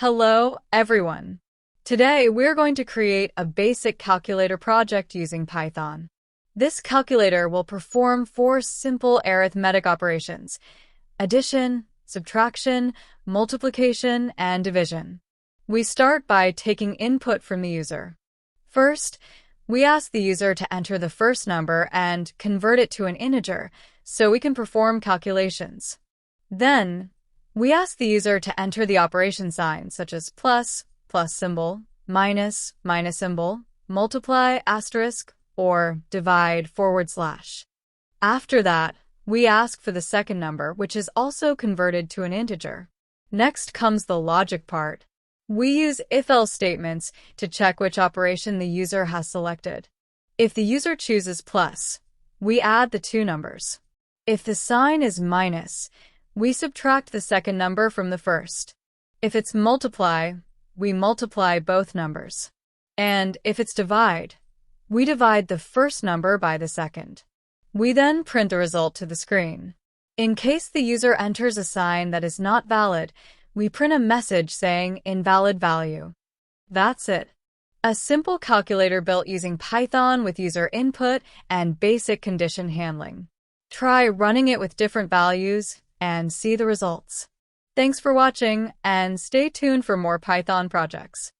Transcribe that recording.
Hello, everyone. Today, we're going to create a basic calculator project using Python. This calculator will perform 4 simple arithmetic operations: addition, subtraction, multiplication, and division. We start by taking input from the user. First, we ask the user to enter the first number and convert it to an integer so we can perform calculations. Then, we ask the user to enter the operation sign, such as plus, plus symbol, minus, minus symbol, multiply, asterisk, or divide, /. After that, we ask for the second number, which is also converted to an integer. Next comes the logic part. We use if-else statements to check which operation the user has selected. If the user chooses plus, we add the 2 numbers. If the sign is minus, we subtract the second number from the first. If it's multiply, we multiply both numbers. And if it's divide, we divide the first number by the second. We then print the result to the screen. In case the user enters a sign that is not valid, we print a message saying invalid value. That's it. A simple calculator built using Python with user input and basic condition handling. Try running it with different values and see the results. Thanks for watching, and stay tuned for more Python projects.